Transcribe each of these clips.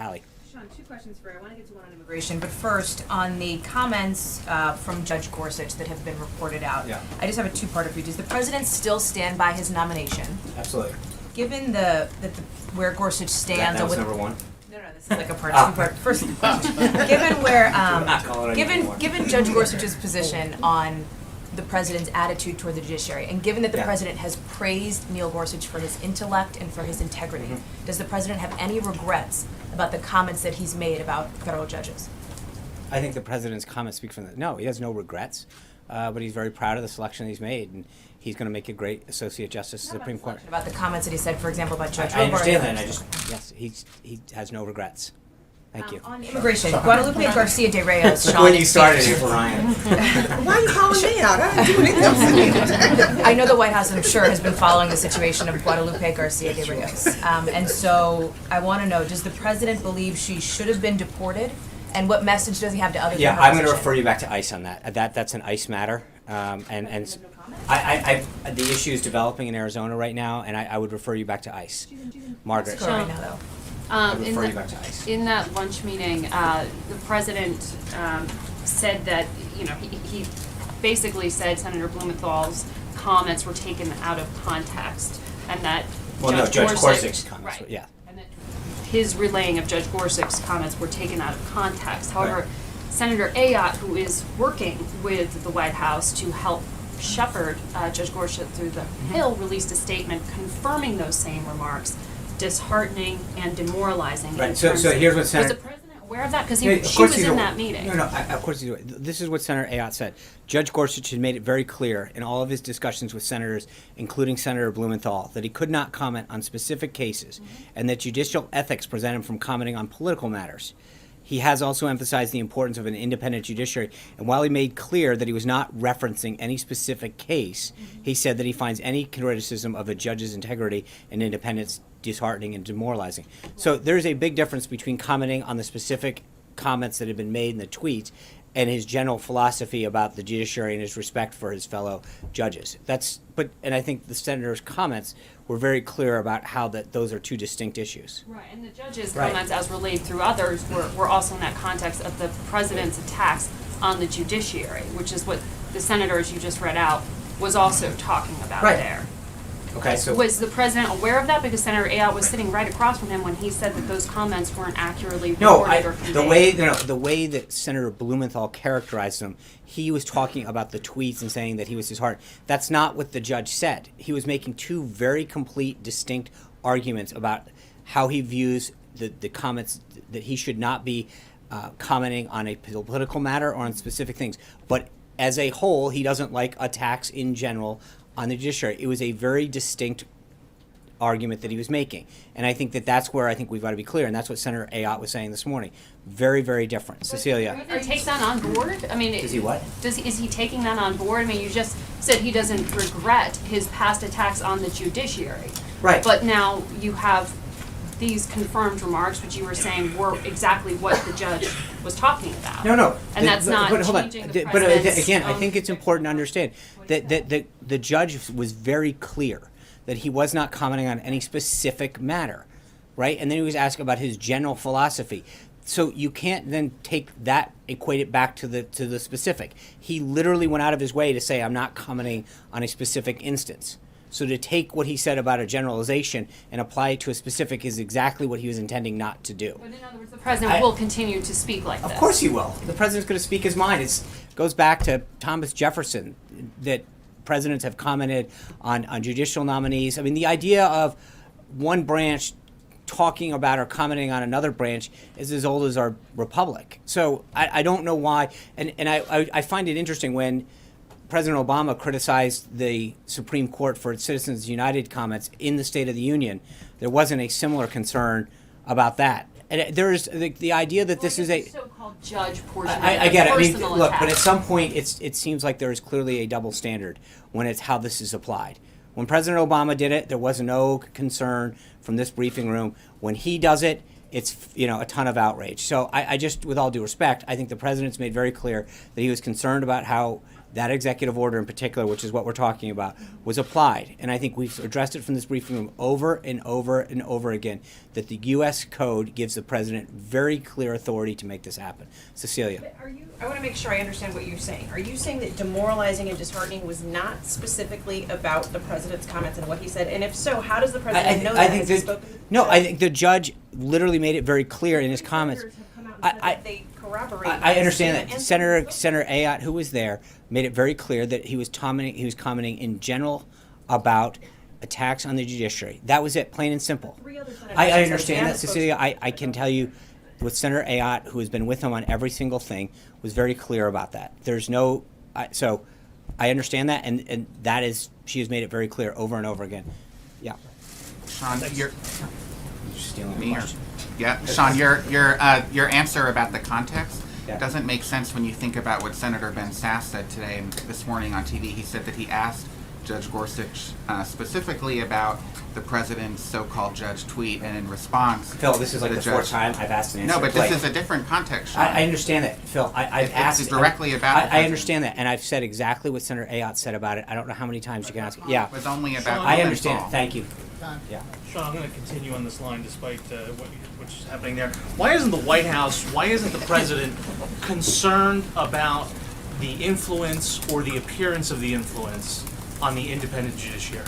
Hallie. Sean, two questions for you. I want to get to one on immigration, but first, on the comments from Judge Gorsuch that have been reported out, Yeah. I just have a two-parter for you. Does the president still stand by his nomination? Absolutely. Given where Gorsuch stands, That was number one. No, this is like a two-part. First question. Given where, given Judge Gorsuch's position on the president's attitude toward the judiciary, and given that the president has praised Neil Gorsuch for his intellect and for his integrity, does the president have any regrets about the comments that he's made about federal judges? I think the president's comments speak for them. No, he has no regrets, but he's very proud of the selection he's made, and he's going to make a great associate justice of the Supreme Court. About the comments that he said, for example, about Judge I understand Robar. that. Yes, he has no regrets. Thank you. On immigration, Guadalupe Garcia de Reyes, Sean. When you started it, Ryan. Why are you calling me out? I didn't do anything else. I know the White House, I'm sure, has been following the situation of Guadalupe Garcia de Reyes. And so I want to know, does the president believe she should have been deported? And what message does he have to others? Yeah, I'm going to refer you back to ICE on that. That's an ICE matter. And the issue is developing in Arizona right now, and I would refer you back to ICE. Margaret. Right now, though. In that lunch meeting, the president said that, he basically said Senator Blumenthal's comments were taken out of context, and that Judge Gorsuch's comments, right, yeah. and that his relaying of Judge Gorsuch's comments were taken out of context. However, Right. Senator Ayotte, who is working with the White House to help shepherd Judge Gorsuch through the Hill, released a statement confirming those same remarks, disheartening and demoralizing. Right. So here's what Senator. Was the president aware of that? Because Yeah, she was in that meeting. No, of course he's aware. This is what Senator Ayotte said. Judge Gorsuch had made it very clear in all of his discussions with senators, including Senator Blumenthal, that he could not comment on specific cases, and that judicial ethics prevent him from commenting on political matters. He has also emphasized the importance of an independent judiciary, and while he made clear that he was not referencing any specific case, he said that he finds any criticism of a judge's integrity and independence disheartening and demoralizing. So there's a big difference between commenting on the specific comments that have been made in the tweets and his general philosophy about the judiciary and his respect for his fellow judges. And I think the senator's comments were very clear about how those are two distinct issues. Right, and the judge's comments, as relayed through others, were also in that context of the president's attacks on the judiciary, which is what the senator, as you just read out, was also talking about there. Okay, so Was the president aware of that? Because Senator Ayotte was sitting right across from him when he said that those comments weren't accurately reported or conveyed. The way that Senator Blumenthal characterized them, he was talking about the tweets and saying that he was disheartened. That's not what the judge said. He was making two very complete, distinct arguments about how he views the comments, that he should not be commenting on a political matter or on specific things. But as a whole, he doesn't like attacks in general on the judiciary. It was a very distinct argument that he was making. And I think that's where I think we've got to be clear, and that's what Senator Ayotte was saying this morning. Very, very different. Cecilia. Does he take that on board? I mean, Is he what? Is he taking that on board? I mean, you just said he doesn't regret his past attacks on the judiciary. Right. But now you have these confirmed remarks, which you were saying were exactly what the judge was talking about. No. And that's not hold on. changing the But president's again, I own think it's important to understand that the judge was very clear that he was not commenting on any specific matter, right? And then he was asked about his general philosophy. So you can't then take that, equate it back to the specific. He literally went out of his way to say, I'm not commenting on a specific instance. So to take what he said about a generalization and apply it to a specific is exactly what he was intending not to do. But in other words, the president will continue to speak like this. Of course he will. The president's going to speak his mind. It goes back to Thomas Jefferson, that presidents have commented on judicial nominees. I mean, the idea of one branch talking about or commenting on another branch is as old as our republic. So I don't know why. And I find it interesting when President Obama criticized the Supreme Court for its Citizens United comments in the State of the Union. There wasn't a similar concern about that. And there is the idea that this is a so-called judge portion. I get it. I mean, personal look, attack. but at some point, it seems like there is clearly a double standard when it's how this is applied. When President Obama did it, there was no concern from this briefing room. When he does it, it's a ton of outrage. So I just, with all due respect, I think the president's made very clear that he was concerned about how that executive order in particular, which is what we're talking about, was applied. And I think we've addressed it from this briefing room over and over and over again, that the U.S. Code gives the president very clear authority to make this happen. Cecilia. But I want to make sure I understand what you're saying. Are you saying that demoralizing and disheartening was not specifically about the president's comments and what he said? And if so, how does the president know that? Has he spoken to the No, judge? I think the judge literally made it very clear in his comments. Senators have come out and said that they corroborate I his understand statement that. and- Senator Ayotte, who was there, made it very clear that he was commenting in general about attacks on the judiciary. That was it, plain and simple. Three other senators I said understand and that, the Cecilia. spokesperson. I can tell you, with Senator Ayotte, who has been with him on every single thing, was very clear about that. There's no, so I understand that, and that is, she has made it very clear over and over again. Yeah. Sean, you're Stealing me the or, question. yeah, Sean, your answer about the context Yeah. doesn't make sense when you think about what Senator Ben Sass said today and this morning on TV. He said that he asked Judge Gorsuch specifically about the president's so-called judge tweet, and in response, Phil, this is like the fourth judge- time I've asked an answer. No, but Like, this is a different context, Sean. I understand that, Phil. I've It's asked directly about the I president. understand that, and I've said exactly what Senator Ayotte said about it. I don't know how many times you can ask. Yeah, It was only about I understand it. Thank you. Yeah. Sean, I'm going to continue on this line despite what's happening there. Why isn't the White House, why isn't the president concerned about the influence or the appearance of the influence on the independent judiciary?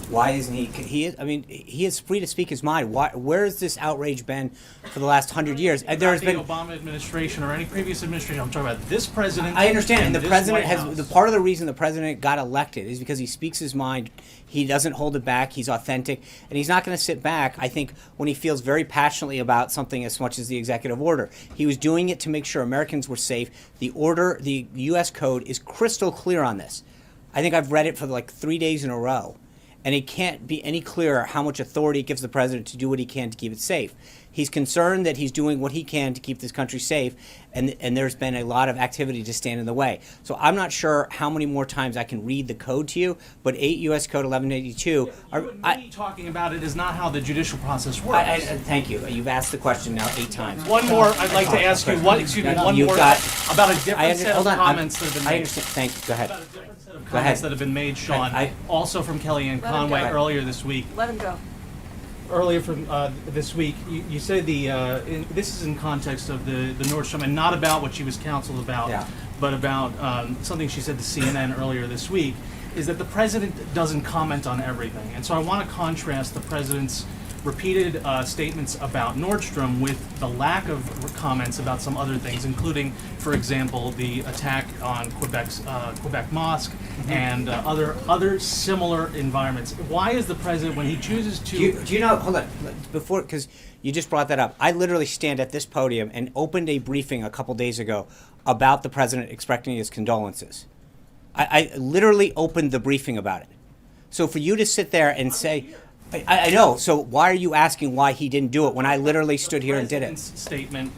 Why isn't he? He is. I mean, he is free to speak his mind. Why? Where has this outrage been for the last 100 years? And there has Not been. the Obama administration or any previous administration. I'm talking about this president. I understand, and the this president White has. House. The part of the reason the president got elected is because he speaks his mind. He doesn't hold it back. He's authentic, and he's not going to sit back. I think when he feels very passionately about something as much as the executive order, he was doing it to make sure Americans were safe. The order, the U.S. Code is crystal clear on this. I think I've read it for like 3 days in a row. And it can't be any clearer how much authority it gives the president to do what he can to keep it safe. He's concerned that he's doing what he can to keep this country safe, and there's been a lot of activity to stand in the way. So I'm not sure how many more times I can read the code to you, but 8 U.S. Code 1182. You and me talking about it is not how the judicial process works. Thank you. You've asked the question now 8 times. One more, I'd like to ask you, one You've more got- about a different set of hold on. comments that have been I made. understand. Thank you. Go ahead. About a different set of Go ahead. comments that have been made, Sean, I- also from Kellyanne Let him Conway go. earlier this week. Let him go. Earlier from this week, you said this is in context of the Nordstrom and not about what she was counseled about, Yeah. but about something she said to CNN earlier this week, is that the president doesn't comment on everything. And so I want to contrast the president's repeated statements about Nordstrom with the lack of comments about some other things, including, for example, the attack on Quebec Mosque and other similar environments. Why is the president, when he chooses to... Do you know, hold on, before, because you just brought that up. I literally stand at this podium and opened a briefing a couple days ago about the president expressing his condolences. I literally opened the briefing about it. So for you to sit there and say, I know, so why are you asking why he didn't do it when I literally stood here and did it? President's statement.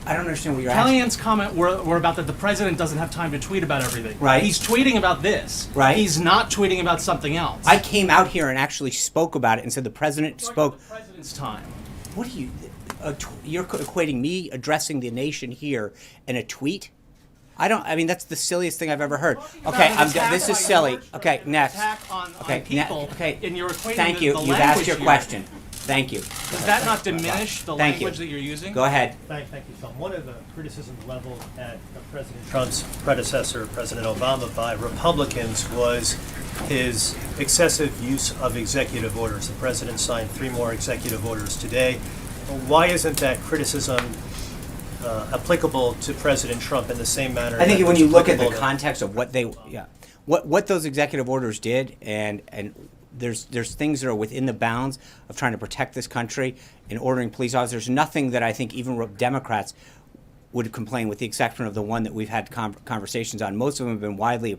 I don't understand what you're asking. Kellyanne's comment were about that the president doesn't have time to tweet about everything. Right. He's tweeting about this. Right. He's not tweeting about something else. I came out here and actually spoke about it and said the president spoke. The president's time. What are you, you're equating me addressing the nation here in a tweet? I mean, that's the silliest thing I've ever heard. Okay, About an attack this is on silly. Nordstrom, Okay, next. Attack on Okay, people. okay. And you're equating Thank the you. You've asked language your here. question. Thank you. Does that not diminish the Thank you. language that you're using? Go ahead. Thank you, Phil. One of the criticisms leveled at President Trump's predecessor, President Obama, by Republicans was his excessive use of executive orders. The president signed 3 more executive orders today. Why isn't that criticism applicable to President Trump in the same manner? I think that when it's you look at the applicable to- context of what what those executive orders did, and there's things that are within the bounds of trying to protect this country and ordering police officers. There's nothing that I think even Democrats would complain, with the exception of the one that we've had conversations on. Most of them have been widely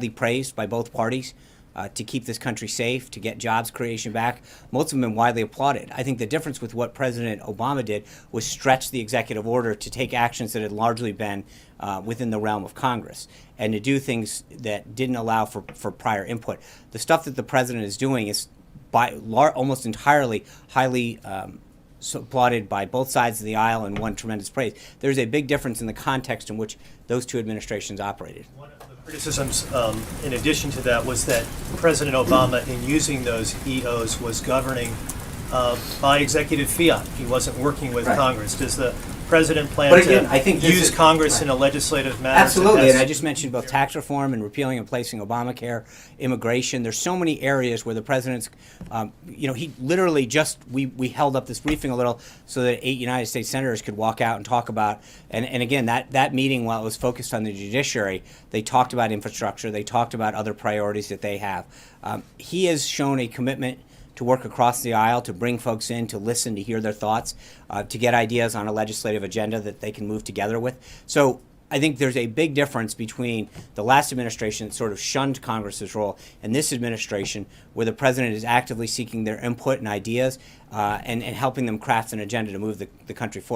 praised by both parties. To keep this country safe, to get jobs creation back. Most of them have been widely applauded. I think the difference with what President Obama did was stretch the executive order to take actions that had largely been within the realm of Congress, and to do things that didn't allow for prior input. The stuff that the president is doing is almost entirely highly applauded by both sides of the aisle and won tremendous praise. There's a big difference in the context in which those two administrations operated. One of the criticisms, in addition to that, was that President Obama, in using those EOs, was governing by executive fiat. He wasn't working with Right. Congress. Does the president plan But again, to I think this use is- Congress right. in a legislative manner? Absolutely, and I just mentioned both tax reform and repealing and replacing Obamacare, immigration. There's so many areas where the president's, he literally just, we held up this briefing a little so that 8 United States senators could walk out and talk about, and again, that meeting, while it was focused on the judiciary, they talked about infrastructure, they talked about other priorities that they have. He has shown a commitment to work across the aisle, to bring folks in, to listen, to hear their thoughts, to get ideas on a legislative agenda that they can move together with. So I think there's a big difference between the last administration that sort of shunned Congress's role and this administration, where the president is actively seeking their input and ideas and helping them craft an agenda to move the country forward.